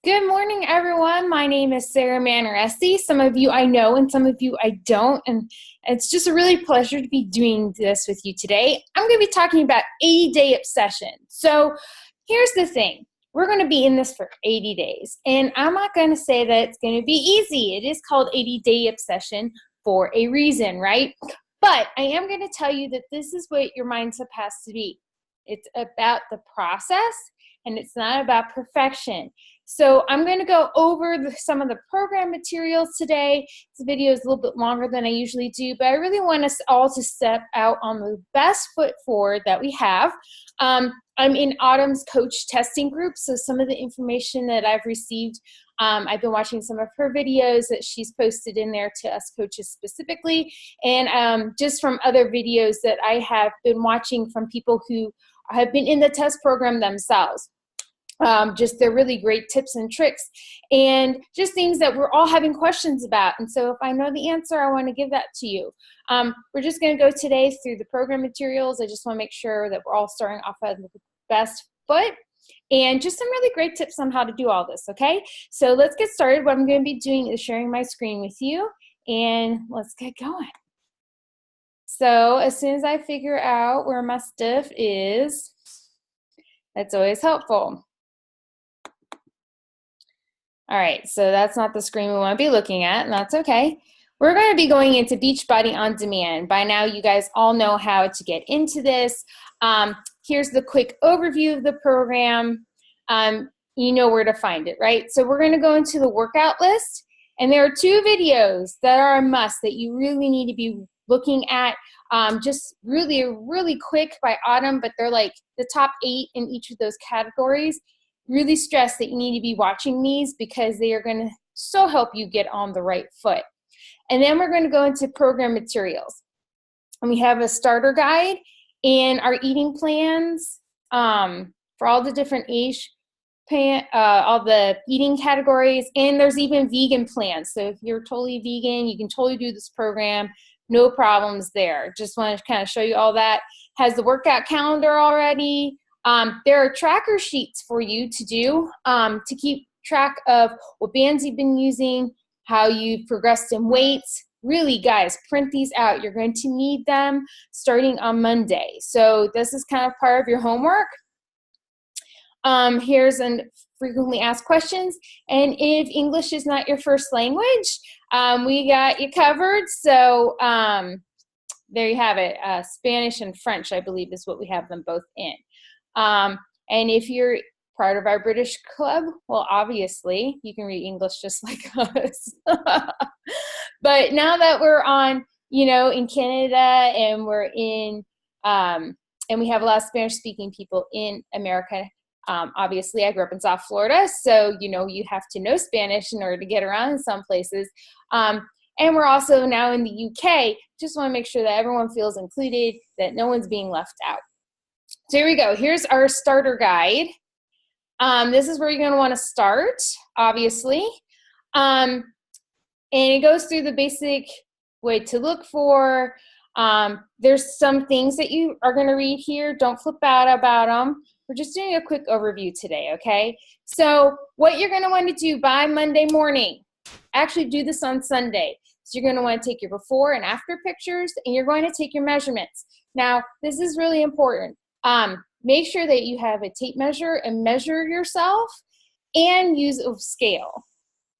Good morning, everyone. My name is Sarah Manaresi. Some of you I know and some of you I don't. And it's just a really pleasure to be doing this with you today. I'm going to be talking about 80-day obsession. So here's the thing. We're going to be in this for 80 days. And I'm not going to say that it's going to be easy. It is called 80-day obsession for a reason, right? But I am going to tell you that this is what your mindset has to be. It's about the process and it's not about perfection. So I'm going to go over some of the program materials today. This video is a little bit longer than I usually do, but I really want us all to step out on the best foot forward that we have. I'm in Autumn's coach testing group, so some of the information that I've received, I've been watching some of her videos that she's posted in there to us coaches specifically, and just from other videos that I have been watching from people who have been in the test program themselves. Just they're really great tips and tricks and just things that we're all having questions about. And so if I know the answer, I want to give that to you. We're just going to go today through the program materials. I just want to make sure that we're all starting off on the best foot and just some really great tips on how to do all this, okay? So let's get started. What I'm going to be doing is sharing my screen with you, and let's get going. So as soon as I figure out where my stuff is, that's always helpful. All right, so that's not the screen we want to be looking at, and that's okay. We're going to be going into Beachbody On Demand. By now, you guys all know how to get into this. Here's the quick overview of the program. You know where to find it, right? So we're going to go into the workout list, and there are 2 videos that are a must that you really need to be looking at. Just really quick by Autumn, but they're like the top 8 in each of those categories. Really stress that you need to be watching these because they are going to so help you get on the right foot. And then we're going to go into program materials. And we have a starter guide and our eating plans for all the different age, all the eating categories, and there's even vegan plans. So if you're totally vegan, you can totally do this program. No problems there. Just want to kind of show you all that. Has the workout calendar already. There are tracker sheets for you to do to keep track of what bands you've been using, how you've progressed in weights. Really, guys, print these out. You're going to need them starting on Monday. So this is kind of part of your homework. Here's a frequently asked questions. And if English is not your first language, we got you covered. So there you have it. Spanish and French, I believe, is what we have them both in. And if you're part of our British club, well, obviously you can read English just like us. But now that we're on, in Canada and we're in, and we have a lot of Spanish speaking people in America. Obviously I grew up in South Florida, so, you have to know Spanish in order to get around in some places. And we're also now in the UK. Just want to make sure that everyone feels included, that no one's being left out. So here we go. Here's our starter guide. This is where you're going to want to start, obviously. And it goes through the basic way to look for. There's some things that you are going to read here. Don't flip out about them. We're just doing a quick overview today, okay? So what you're going to want to do by Monday morning, actually do this on Sunday. So you're going to want to take your before and after pictures, and you're going to take your measurements. Now, this is really important. Make sure that you have a tape measure and measure yourself and use a scale.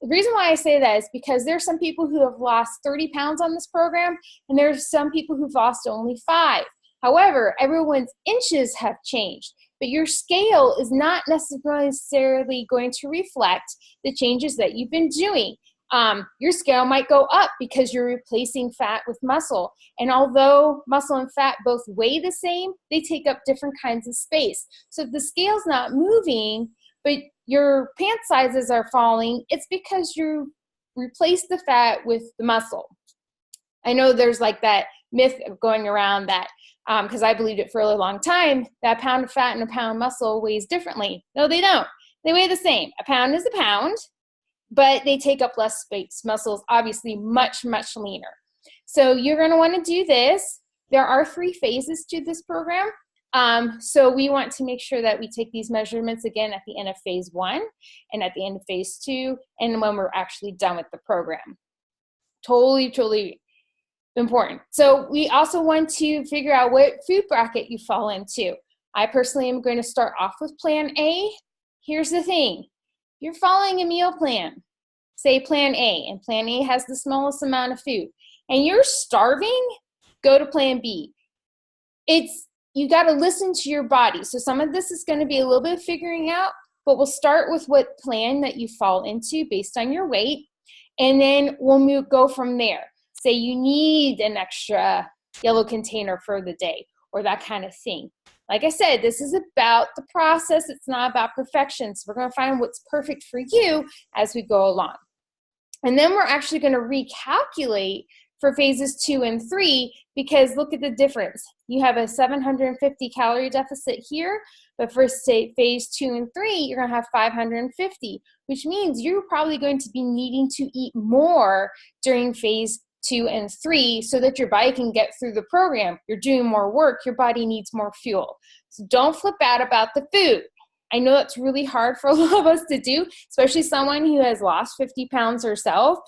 The reason why I say that is because there's some people who have lost 30 pounds on this program, and there's some people who've lost only 5. However, everyone's inches have changed, but your scale is not necessarily going to reflect the changes that you've been doing. Your scale might go up because you're replacing fat with muscle. And although muscle and fat both weigh the same, they take up different kinds of space. So if the scale's not moving, but your pant sizes are falling, it's because you replaced the fat with the muscle. I know there's like that myth going around that, because I believed it for a really long time, that a pound of fat and a pound of muscle weighs differently. No, they don't. They weigh the same. A pound is a pound, but they take up less space. Muscles, obviously, much, much leaner. So you're going to want to do this. There are 3 phases to this program. So we want to make sure that we take these measurements again at the end of phase 1 and at the end of phase 2 and when we're actually done with the program. Totally important. So we also want to figure out what food bracket you fall into. I personally am going to start off with plan A. Here's the thing. You're following a meal plan, say plan A, and plan A has the smallest amount of food, and you're starving, go to plan B. You got to listen to your body. So some of this is going to be a little bit of figuring out, but we'll start with what plan that you fall into based on your weight, and then we'll go from there. Say you need an extra yellow container for the day or that kind of thing. Like I said, this is about the process. It's not about perfection. So we're going to find what's perfect for you as we go along. And then we're actually going to recalculate for phases 2 and 3, because look at the difference. You have a 750 calorie deficit here, but for say phase 2 and 3, you're going to have 550, which means you're probably going to be needing to eat more during phase 2 and 3 so that your body can get through the program. You're doing more work, your body needs more fuel. So don't flip out about the food. I know that's really hard for a lot of us to do, especially someone who has lost 50 pounds herself.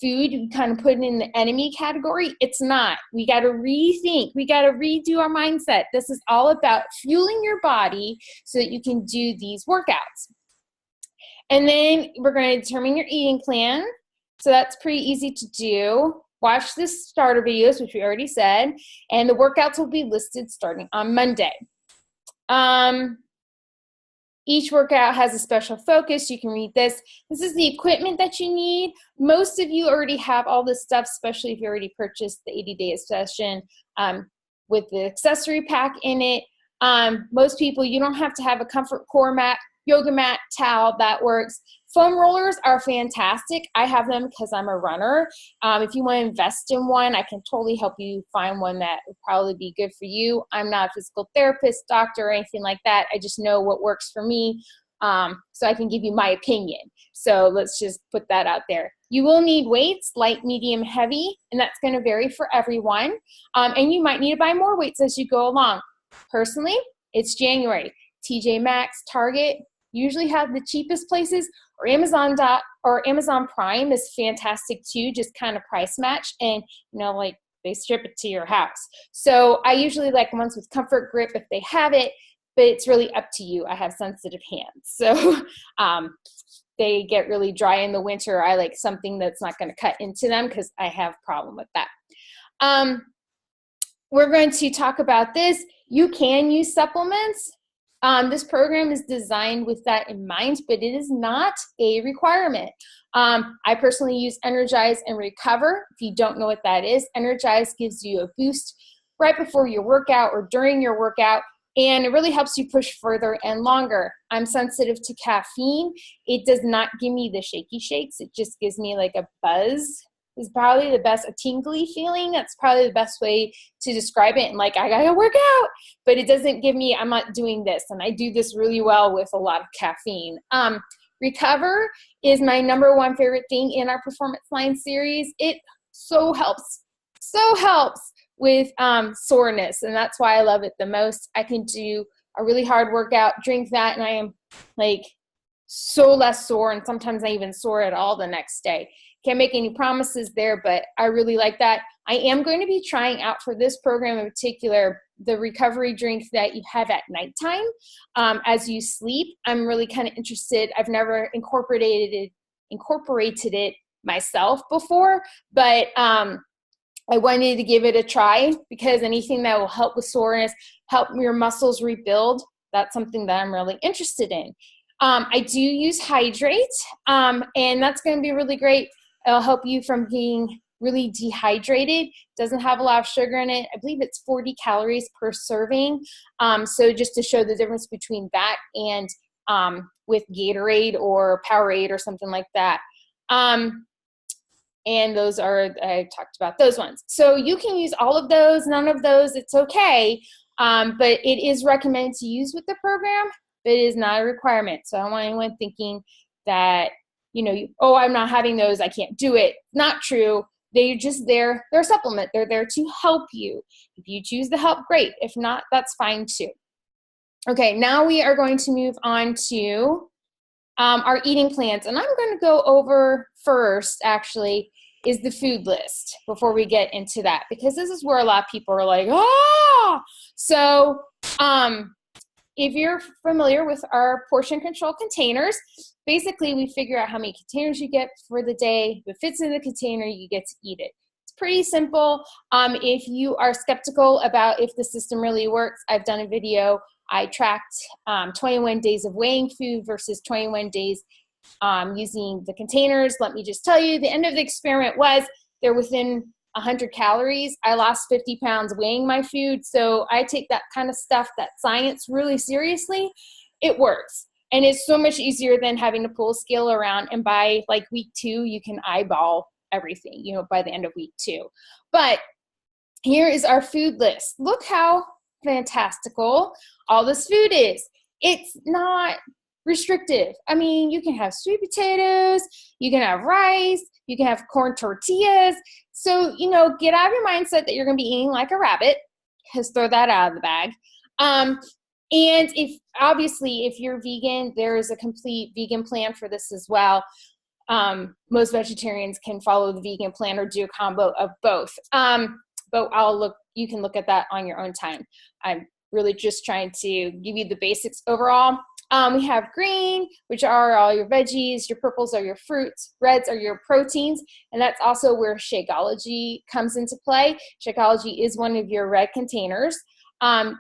Food, you kind of put it in the enemy category. It's not. We got to rethink. We got to redo our mindset. This is all about fueling your body so that you can do these workouts. And then we're going to determine your eating plan. So that's pretty easy to do. Watch the starter videos, which we already said, and the workouts will be listed starting on Monday. Each workout has a special focus. You can read this. This is the equipment that you need. Most of you already have all this stuff, especially if you already purchased the 80-day session with the accessory pack in it. Most people, you don't have to have a comfort core mat, yoga mat, towel, that works. Foam rollers are fantastic. I have them because I'm a runner. If you want to invest in one, I can totally help you find one that would probably be good for you. I'm not a physical therapist, doctor, or anything like that. I just know what works for me, so I can give you my opinion. So let's just put that out there. You will need weights, light, medium, heavy, and that's going to vary for everyone. And you might need to buy more weights as you go along. Personally, it's January. TJ Maxx, Target usually have the cheapest places, or Amazon Prime is fantastic too, just kind of price match, and like they ship it to your house. So I usually like ones with comfort grip if they have it, but it's really up to you. I have sensitive hands, so they get really dry in the winter. I like something that's not going to cut into them because I have a problem with that. We're going to talk about this. You can use supplements. This program is designed with that in mind, but it is not a requirement. I personally use Energize and Recover. If you don't know what that is, Energize gives you a boost right before your workout or during your workout, and it really helps you push further and longer. I'm sensitive to caffeine. It does not give me the shaky shakes. It just gives me like a buzz. Is probably the best, a tingly feeling. That's probably the best way to describe it. And like, I gotta work out, but it doesn't give me, I'm not doing this. And I do this really well with a lot of caffeine. Recover is my #1 favorite thing in our Performance Line series. It so helps with soreness. And that's why I love it the most. I can do a really hard workout, drink that, and I am like so less sore. And sometimes I even sore at all the next day. Can't make any promises there, but I really like that. I am going to be trying out for this program in particular, the recovery drink that you have at nighttime as you sleep. I'm really kind of interested. I've never incorporated it myself before, but I wanted to give it a try because anything that will help with soreness, help your muscles rebuild, that's something that I'm really interested in. I do use Hydrate, and that's going to be really great. It'll help you from being really dehydrated. Doesn't have a lot of sugar in it. I believe it's 40 calories per serving. So just to show the difference between that and with Gatorade or Powerade or something like that. And those are, I talked about those ones. So you can use all of those, none of those, it's okay. But it is recommended to use with the program, but it is not a requirement. So I don't want anyone thinking that, oh, I'm not having those, I can't do it. Not true. They're just there. They're a supplement. They're there to help you. If you choose to help, great. If not, that's fine too. Okay, now we are going to move on to our eating plans. And I'm going to go over first, actually, is the food list before we get into that, because this is where a lot of people are like, ah! So if you're familiar with our portion control containers, basically we figure out how many containers you get for the day. If it fits in the container, you get to eat it. It's pretty simple. If you are skeptical about if the system really works, I've done a video. I tracked 21 days of weighing food versus 21 days using the containers. Let me just tell you, the end of the experiment was they're within 100 calories. I lost 50 pounds weighing my food. So I take that kind of stuff, that science, really seriously. It works. And it's so much easier than having to pull a scale around. And by like week 2, you can eyeball everything, you know, by the end of week 2. But here is our food list. Look how fantastical all this food is. It's not restrictive. I mean, you can have sweet potatoes, you can have rice, you can have corn tortillas. So, you know, get out of your mindset that you're going to be eating like a rabbit. Just throw that out of the bag. And if obviously, if you're vegan, there is a complete vegan plan for this as well. Most vegetarians can follow the vegan plan or do a combo of both. But you can look at that on your own time. I'm really just trying to give you the basics overall. We have green, which are all your veggies, your purples are your fruits, reds are your proteins, and that's also where Shakeology comes into play. Shakeology is one of your red containers.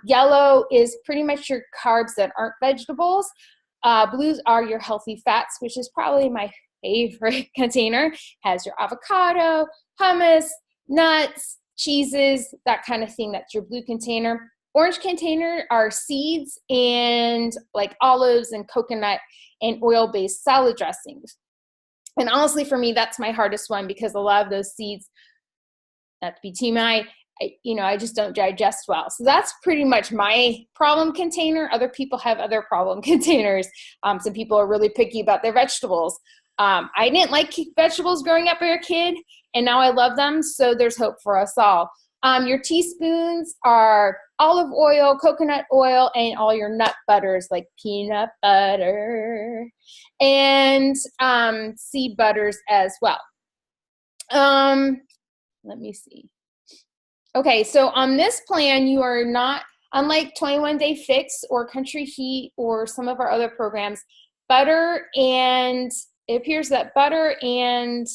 Yellow is pretty much your carbs that aren't vegetables. Blues are your healthy fats, which is probably my favorite container. Has your avocado, hummus, nuts, cheeses, that kind of thing. That's your blue container. Orange container are seeds and like olives and coconut and oil-based salad dressings. And honestly, for me, that's my hardest one because a lot of those seeds, not to be TMI, I just don't digest well. So that's pretty much my problem container. Other people have other problem containers. Some people are really picky about their vegetables. I didn't like vegetables growing up as a kid, and now I love them, so there's hope for us all. Your teaspoons are olive oil, coconut oil, and all your nut butters like peanut butter and seed butters as well. Let me see. Okay, so on this plan, you are not, unlike 21 Day Fix or Country Heat or some of our other programs, it appears that butter and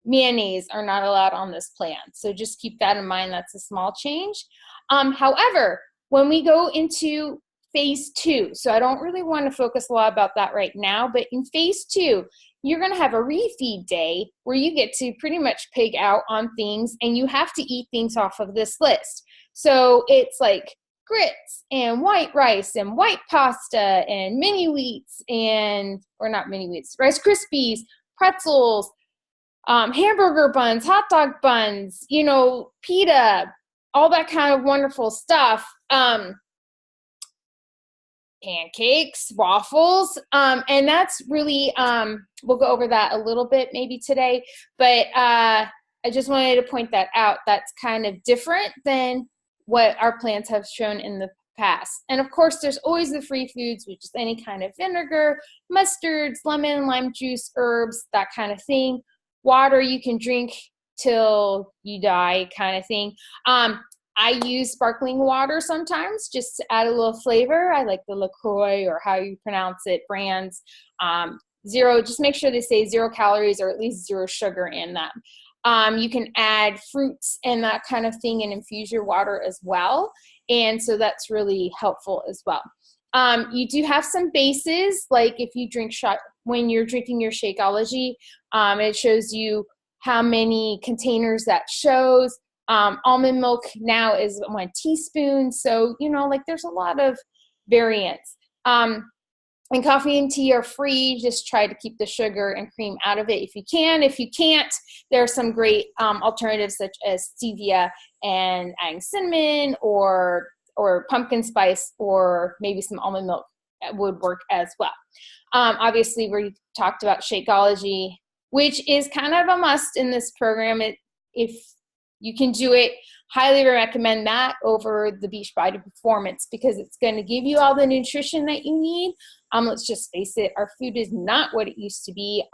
mayonnaise are not allowed on this plan. So just keep that in mind. That's a small change. However, when we go into phase 2, so I don't really want to focus a lot about that right now, but in phase 2, you're going to have a refeed day where you get to pretty much pig out on things and you have to eat things off of this list. So it's like grits and white rice and white pasta and mini wheats Rice Krispies, pretzels, hamburger buns, hot dog buns, pita, all that kind of wonderful stuff. Pancakes, waffles, and that's really, we'll go over that a little bit maybe today, but I just wanted to point that out. That's kind of different than what our plans have shown in the past. And of course, there's always the free foods, which is any kind of vinegar, mustards, lemon, lime juice, herbs, that kind of thing. Water you can drink till you die kind of thing. I use sparkling water sometimes just to add a little flavor. I like the LaCroix or how you pronounce it brands. Just make sure they say 0 calories or at least 0 sugar in them. You can add fruits and that kind of thing and infuse your water as well. And so that's really helpful as well. You do have some bases, like if you when you're drinking your Shakeology, it shows you how many containers that shows. Almond milk now is 1 teaspoon. So, there's a lot of variance. And coffee and tea are free. Just try to keep the sugar and cream out of it if you can. If you can't, there are some great alternatives such as stevia and adding cinnamon or pumpkin spice or maybe some almond milk would work as well. Obviously, we talked about Shakeology. which is kind of a must in this program. If you can do it, highly recommend that over the Beachbody Performance, because it's going to give you all the nutrition that you need. Let's just face it, our food is not what it used to be.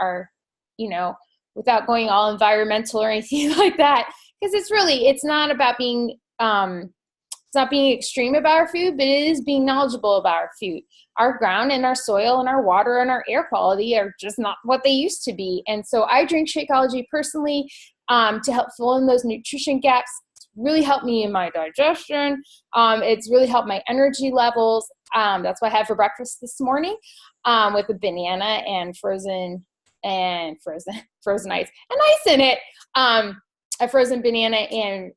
Without going all environmental or anything like that, because it's not about being it's not being extreme about our food, but it is being knowledgeable about our food. Our ground and our soil and our water and our air quality are just not what they used to be. And so I drink Shakeology personally to help fill in those nutrition gaps. It's really helped me in my digestion. It's really helped my energy levels. That's what I had for breakfast this morning with a banana and frozen ice and ice in it. A frozen banana and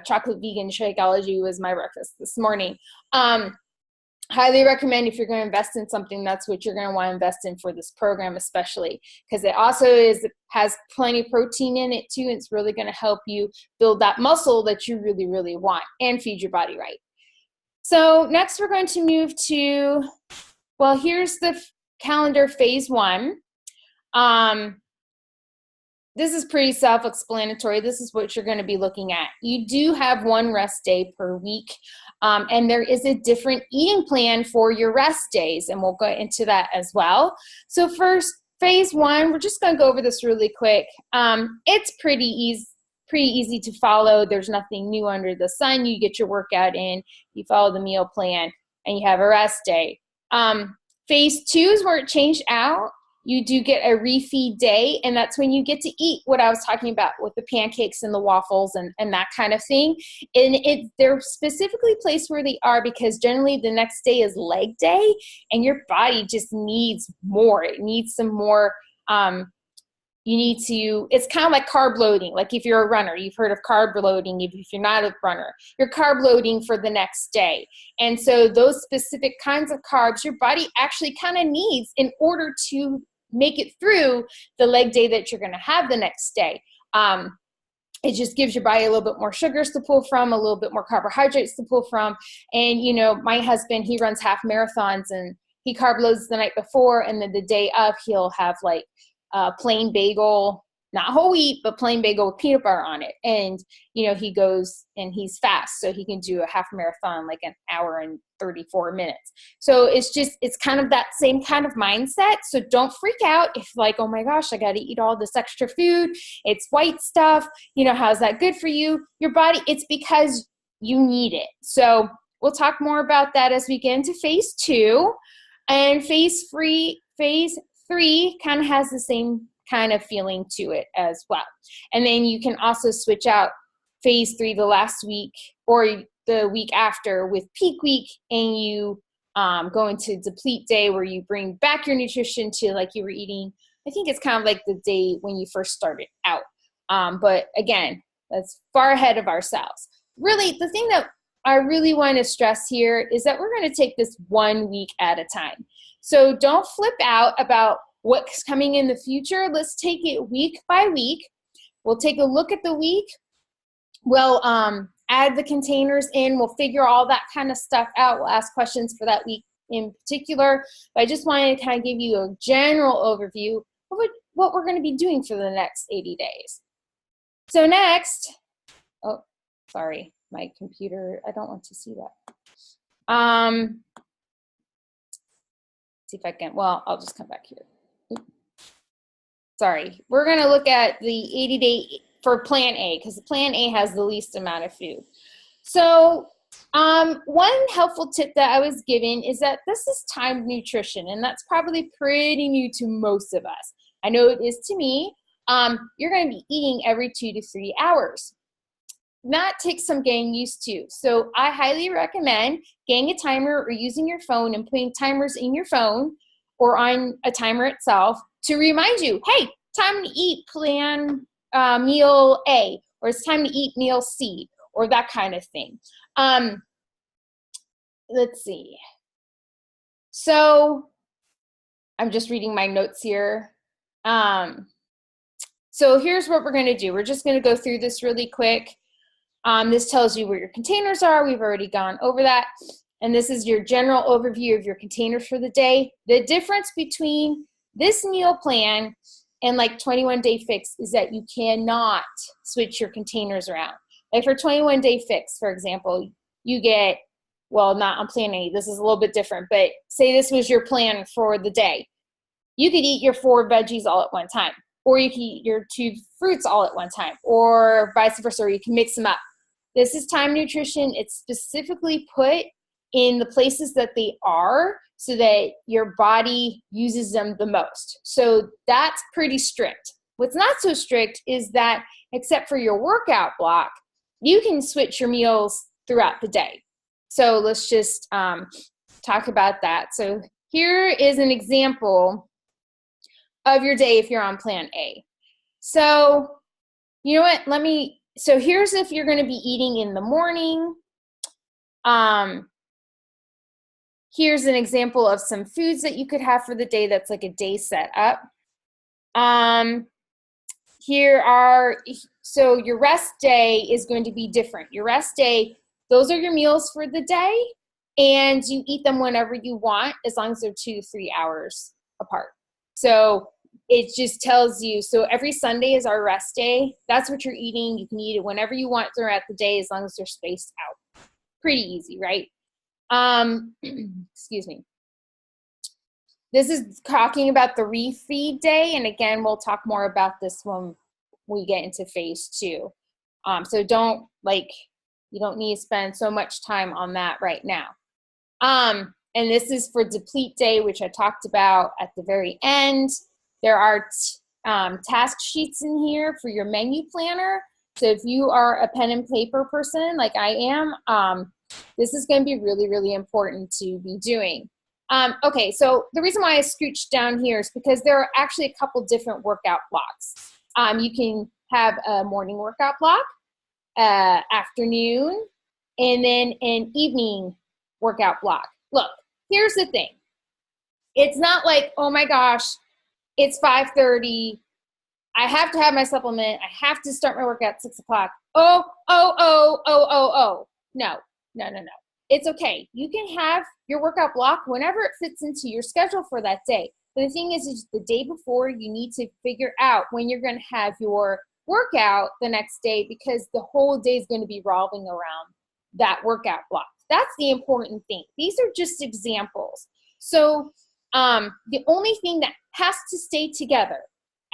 chocolate vegan Shakeology was my breakfast this morning. Highly recommend, if you're going to invest in something, that's what you're going to want to invest in for this program, especially because it also has plenty of protein in it too. It's really going to help you build that muscle that you really, really want and feed your body right. So next we're going to move to, well, here's the calendar phase 1. This is pretty self-explanatory. This is what you're going to be looking at. You do have 1 rest day per week, and there is a different eating plan for your rest days, and we'll go into that as well. So first, phase 1, we're just going to go over this really quick. It's pretty easy to follow. There's nothing new under the sun. You get your workout in, you follow the meal plan, and you have a rest day. Phase 2 is where it changed out. You do get a refeed day, and that's when you get to eat what I was talking about with the pancakes and the waffles and that kind of thing. And they're specifically placed where they are because generally the next day is leg day, and your body just needs more. It needs some more. It's kind of like carb loading. Like if you're a runner, you've heard of carb loading. If you're not a runner, you're carb loading for the next day. And so those specific kinds of carbs your body actually kind of needs in order to make it through the leg day that you're going to have the next day. It just gives your body a little bit more sugars to pull from, a little bit more carbohydrates to pull from. And, my husband, he runs half marathons, and he carb loads the night before, and then the day of he'll have like plain bagel, not whole wheat, but plain bagel with peanut butter on it. And, he goes and he's fast, so he can do a half marathon like an hour and 34 minutes. So it's kind of that same kind of mindset. So don't freak out if like, oh my gosh, I got to eat all this extra food. It's white stuff. How's that good for you? Your body, it's because you need it. So we'll talk more about that as we get into phase 2. And phase 3 kind of has the same kind of feeling to it as well. And then you can also switch out phase 3 the last week or the week after with peak week, and you go into deplete day where you bring back your nutrition to like you were eating. I think it's kind of like the day when you first started out. But again, that's far ahead of ourselves. Really, the thing that I really want to stress here is that we're going to take this 1 week at a time. So don't flip out about what's coming in the future. Let's take it week by week. We'll take a look at the week. We'll add the containers in. We'll figure all that kind of stuff out. We'll ask questions for that week in particular. But I just wanted to kind of give you a general overview of what we're going to be doing for the next 80 days. So next, oh, sorry, my computer, I don't want to see that. See if I can, well, I'll just come back here. Sorry, we're going to look at the 80-day for Plan A, because Plan A has the least amount of food. So one helpful tip that I was given is that this is timed nutrition, and that's probably pretty new to most of us. I know it is to me. You're going to be eating every 2 to 3 hours. That takes some getting used to. So I highly recommend getting a timer or using your phone and putting timers in your phone or on a timer itself to remind you, hey, time to eat plan meal A, or it's time to eat meal C, or that kind of thing. Let's see. So I'm just reading my notes here. So here's what we're going to do. We're just going to go through this really quick. This tells you where your containers are. We've already gone over that. And this is your general overview of your containers for the day. The difference between this meal plan and like 21-day fix is that you cannot switch your containers around. Like for 21-day fix, for example, you get, well, not on plan A, this is a little bit different, but say this was your plan for the day. You could eat your 4 veggies all at one time, or you can eat your 2 fruits all at one time, or vice versa, or you can mix them up. This is time nutrition. It's specifically put in the places that they are so that your body uses them the most. So that's pretty strict. What's not so strict is that except for your workout block, you can switch your meals throughout the day. So let's just talk about that. So here is an example of your day if you're on plan A. So you know what, so here's if you're gonna be eating in the morning. Here's an example of some foods that you could have for the day that's like a day set up. So your rest day is going to be different. Your rest day, those are your meals for the day, and you eat them whenever you want, as long as they're 2 to 3 hours apart. So it just tells you, so every Sunday is our rest day. That's what you're eating. You can eat it whenever you want throughout the day, as long as they're spaced out. Pretty easy, right? Excuse me. This is talking about the refeed day, and again, we'll talk more about this when we get into phase 2. So you don't need to spend so much time on that right now. And this is for deplete day, which I talked about at the very end. There are task sheets in here for your menu planner. So if you are a pen and paper person like I am, this is going to be really, really important to be doing. Okay, so the reason why I scooched down here is because there are actually a couple different workout blocks. You can have a morning workout block, afternoon, and then an evening workout block. Look, here's the thing. It's not like, oh my gosh, it's 5:30. I have to have my supplement. I have to start my workout at 6 o'clock. Oh. No. It's okay. You can have your workout block whenever it fits into your schedule for that day. But the thing is the day before, you need to figure out when you're going to have your workout the next day, because the whole day is going to be revolving around that workout block. That's the important thing. These are just examples. So the only thing that has to stay together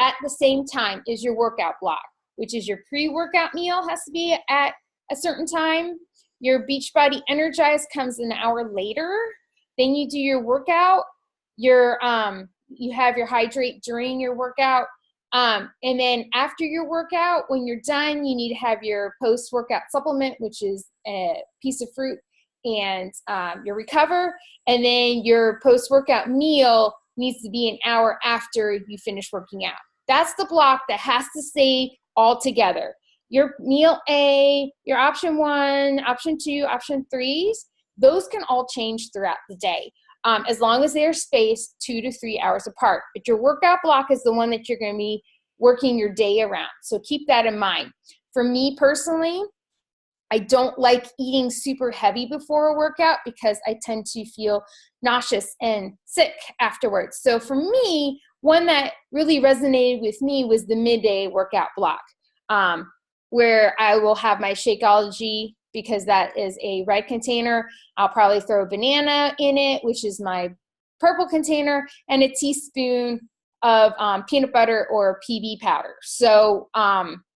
at the same time is your workout block, which is your pre-workout meal has to be at a certain time. Your Beachbody Energize comes an hour later. Then you do your workout. You have your hydrate during your workout. And then after your workout, when you're done, you need to have your post-workout supplement, which is a piece of fruit, and your recover. And then your post-workout meal needs to be an hour after you finish working out. That's the block that has to stay all together. Your meal A, your option 1, option 2, option 3s, those can all change throughout the day, as long as they are spaced 2 to 3 hours apart. But your workout block is the one that you're going to be working your day around. So keep that in mind. For me personally, I don't like eating super heavy before a workout because I tend to feel nauseous and sick afterwards. So for me, one that really resonated with me was the midday workout block, where I will have my Shakeology, because that is a red container. I'll probably throw a banana in it, which is my purple container, and a teaspoon of peanut butter or PB powder. So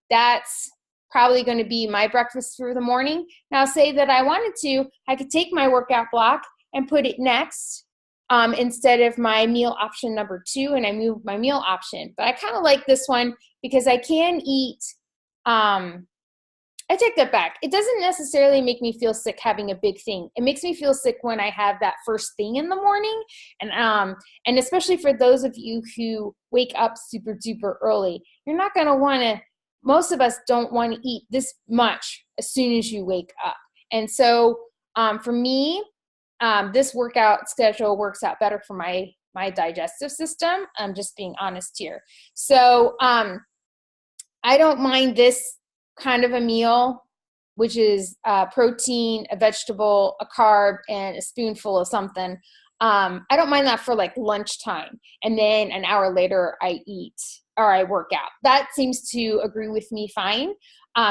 that's probably going to be my breakfast for the morning. Now, say that I wanted to, I could take my workout block and put it next instead of my meal option number 2, and I move my meal option. But I kind of like this one because I can eat. I take that back. It doesn't necessarily make me feel sick having a big thing. It makes me feel sick when I have that first thing in the morning. And especially for those of you who wake up super duper early, you're not going to want to, most of us don't want to eat this much as soon as you wake up. And so for me, this workout schedule works out better for my digestive system. I'm just being honest here. So I don't mind this kind of a meal, which is protein, a vegetable, a carb, and a spoonful of something. I don't mind that for like lunchtime. And then an hour later I eat or I work out. That seems to agree with me fine.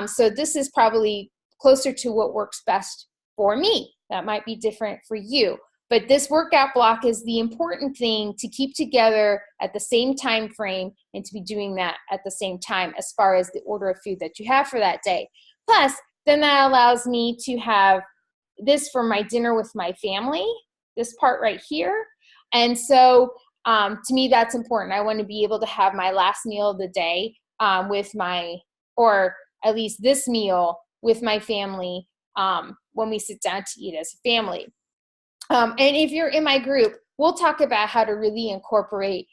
So this is probably closer to what works best for me. That might be different for you. But this workout block is the important thing to keep together at the same time frame and to be doing that at the same time as far as the order of food that you have for that day. Plus, then that allows me to have this for my dinner with my family, this part right here. And so to me, that's important. I want to be able to have my last meal of the day with my, or at least this meal with my family when we sit down to eat as a family. And if you're in my group, we'll talk about how to really incorporate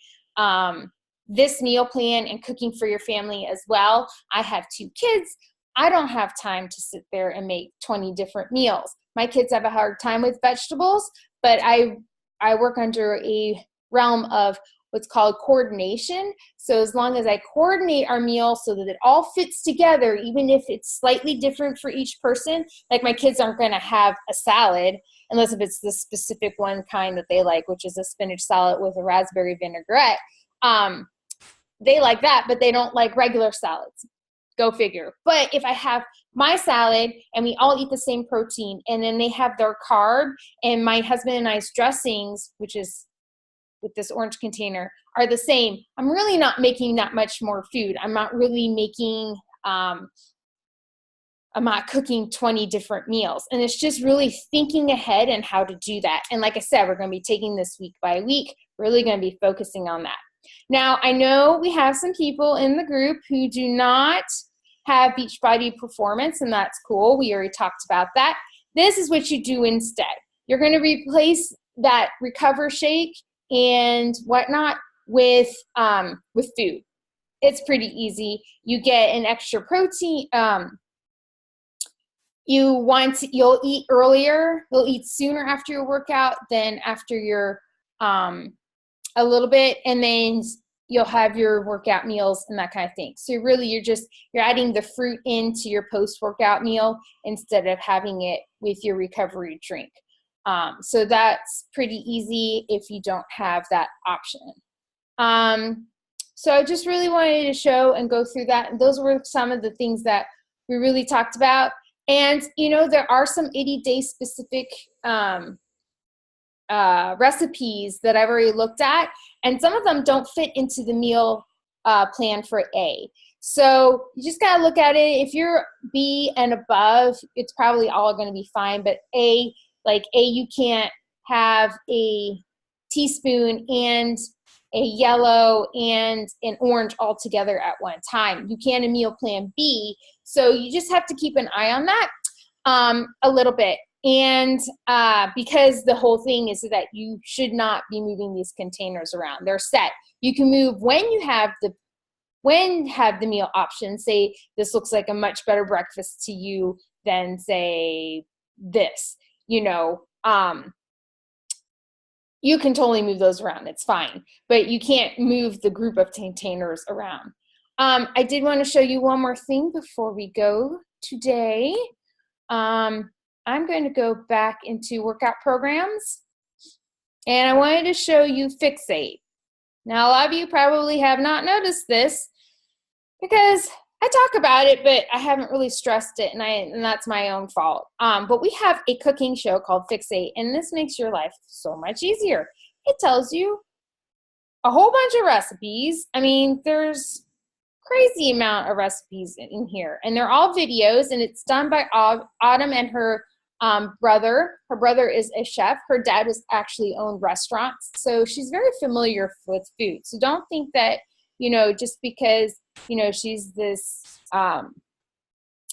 this meal plan and cooking for your family as well. I have 2 kids. I don't have time to sit there and make 20 different meals. My kids have a hard time with vegetables, but I work under a realm of what's called coordination. So as long as I coordinate our meal so that it all fits together, even if it's slightly different for each person, like my kids aren't going to have a salad unless if it's the specific one kind that they like, which is a spinach salad with a raspberry vinaigrette. They like that, but they don't like regular salads. Go figure. But if I have my salad and we all eat the same protein and then they have their carb and my husband and I's dressings, which is with this orange container, are the same, I'm really not making that much more food. I'm not really making, I'm not cooking 20 different meals. And it's just really thinking ahead and how to do that. And like I said, we're going to be taking this week by week, really going to be focusing on that. Now, I know we have some people in the group who do not have Beachbody Performance, and that's cool. We already talked about that. This is what you do instead. You're going to replace that Recover Shake and whatnot with food. It's pretty easy. You get an extra protein. You'll eat earlier. You'll eat sooner after your workout than after your a little bit, and then you'll have your workout meals and that kind of thing. So really, you're adding the fruit into your post-workout meal instead of having it with your recovery drink. So that's pretty easy if you don't have that option. So I just really wanted to show and go through that. And those were some of the things that we really talked about. And, you know, there are some 80-day specific recipes that I've already looked at, and some of them don't fit into the meal plan for A. So you just got to look at it. If you're B and above, it's probably all going to be fine. But A, you can't have a teaspoon and a yellow and an orange all together at one time. You can in meal plan B. So you just have to keep an eye on that a little bit. And because the whole thing is that you should not be moving these containers around. They're set. You can move when you have the meal option. Say this looks like a much better breakfast to you than say this, you know, you can totally move those around. It's fine, but you can't move the group of containers around. I did want to show you one more thing before we go today. I'm going to go back into workout programs, and I wanted to show you Fixate. Now, a lot of you probably have not noticed this because I talk about it, but I haven't really stressed it, and that's my own fault. But we have a cooking show called Fixate, and this makes your life so much easier. It tells you a whole bunch of recipes. I mean, there's crazy amount of recipes in here, and they're all videos, and it's done by Autumn and her brother. Her brother is a chef. Her dad was actually owned restaurants, so she's very familiar with food. So don't think that, you know, just because, you know, she's this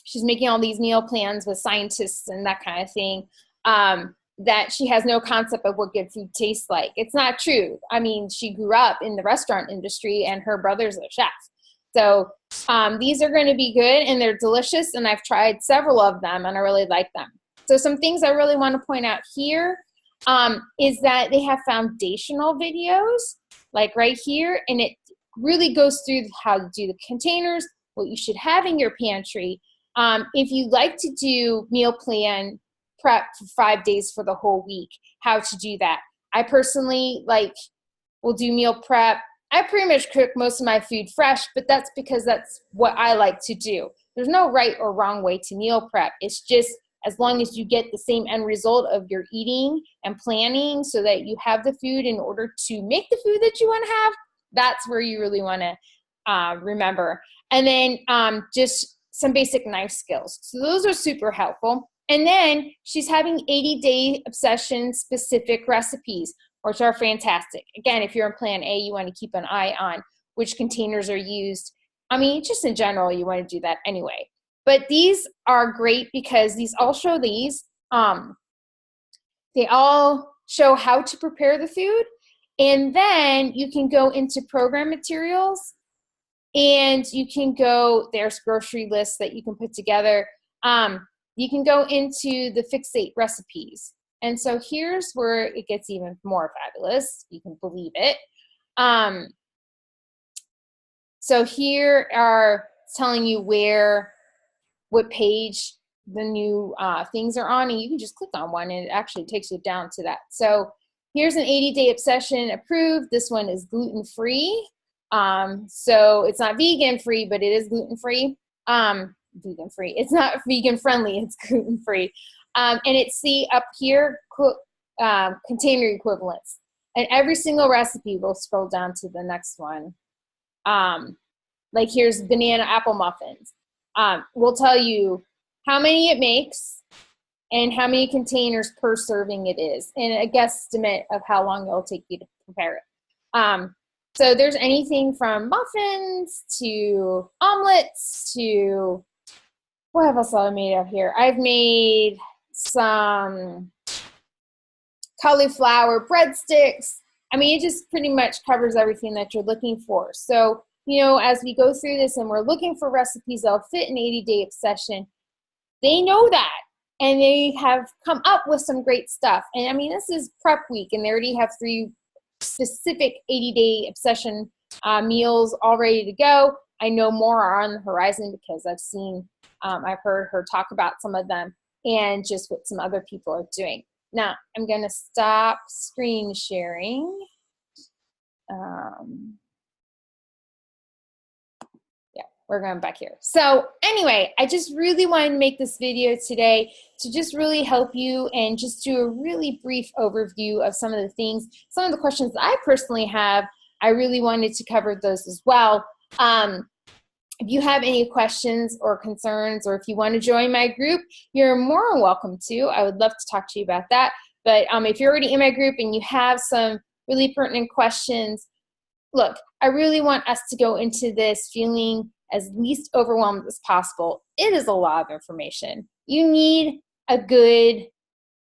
she's making all these meal plans with scientists and that kind of thing, that she has no concept of what good food tastes like. It's not true. I mean, she grew up in the restaurant industry, and her brother's a chef. So these are going to be good, and they're delicious, and I've tried several of them, and I really like them. So some things I really want to point out here is that they have foundational videos, like right here, and it really goes through how to do the containers, what you should have in your pantry. If you like to do meal plan prep for 5 days for the whole week, how to do that. I personally will do meal prep. I pretty much cook most of my food fresh, but that's because that's what I like to do. There's no right or wrong way to meal prep. It's just as long as you get the same end result of your eating and planning so that you have the food in order to make the food that you want to have, that's where you really want to remember. And then just some basic knife skills. So those are super helpful. And then she's having 80-day obsession specific recipes, which are fantastic. Again, if you're in plan A, you want to keep an eye on which containers are used. I mean, just in general, you want to do that anyway. But these are great because these all show they all show how to prepare the food. And then you can go into program materials and you can go, there's grocery lists that you can put together. You can go into the fixate recipes. And so here's where it gets even more fabulous. You can believe it. So here are telling you what page the new things are on, and you can just click on one and it actually takes you down to that. So here's an 80-day obsession approved. This one is gluten-free. So it's not vegan-free, but it is gluten-free. Vegan-free. It's not vegan-friendly, it's gluten-free. And it's up here, container equivalents. And every single recipe, we'll scroll down to the next one. Like here's banana apple muffins. We'll tell you how many it makes and how many containers per serving it is, and a guesstimate of how long it'll take you to prepare it. So there's anything from muffins to omelets to, what else have I made up here? I've made some cauliflower breadsticks. I mean, it just pretty much covers everything that you're looking for. So, you know, as we go through this and we're looking for recipes that'll fit an 80-day obsession, they know that. And they have come up with some great stuff. And I mean, this is prep week and they already have 3 specific 80-day obsession meals all ready to go. I know more are on the horizon because I've heard her talk about some of them and just what some other people are doing. Now, I'm going to stop screen sharing. Yeah, we're going back here. So anyway, I just really wanted to make this video today to just really help you and just do a really brief overview of some of the things, some of the questions that I personally have. I really wanted to cover those as well. If you have any questions or concerns, or if you want to join my group, you're more than welcome to. I would love to talk to you about that. But if you're already in my group and you have some really pertinent questions, look, I really want us to go into this feeling as least overwhelmed as possible. It is a lot of information. You need a good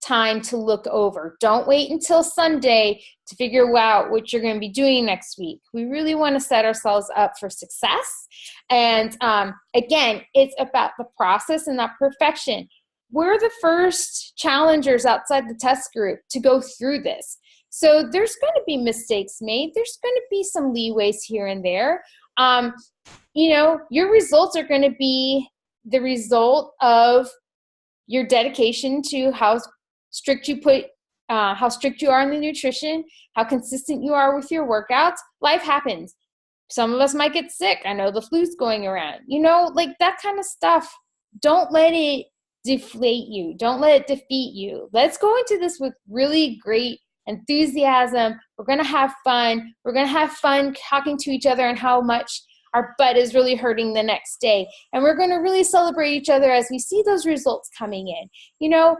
time to look over. Don't wait until Sunday to figure out what you're going to be doing next week. We really want to set ourselves up for success. And again, it's about the process and not perfection. We're the first challengers outside the test group to go through this. So there's going to be mistakes made. There's going to be some leeways here and there. You know, your results are going to be the result of your dedication to how strict you are on the nutrition, how consistent you are with your workouts. Life happens. Some of us might get sick. I know the flu's going around. You know, like that kind of stuff. Don't let it deflate you. Don't let it defeat you. Let's go into this with really great enthusiasm. We're going to have fun. We're going to have fun talking to each other and how much our butt is really hurting the next day. And we're going to really celebrate each other as we see those results coming in. You know,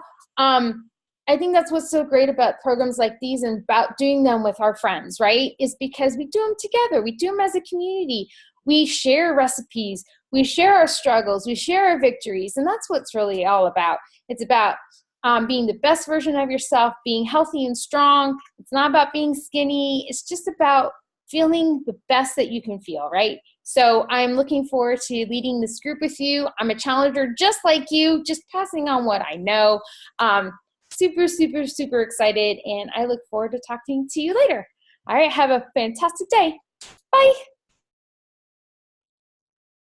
I think that's what's so great about programs like these and about doing them with our friends, right? Is because we do them together. We do them as a community. We share recipes. We share our struggles. We share our victories. And that's what's really all about. It's about being the best version of yourself, being healthy and strong. It's not about being skinny. It's just about feeling the best that you can feel, right? So I'm looking forward to leading this group with you. I'm a challenger just like you, just passing on what I know. Super, super, super excited, and I look forward to talking to you later. All right, have a fantastic day. Bye.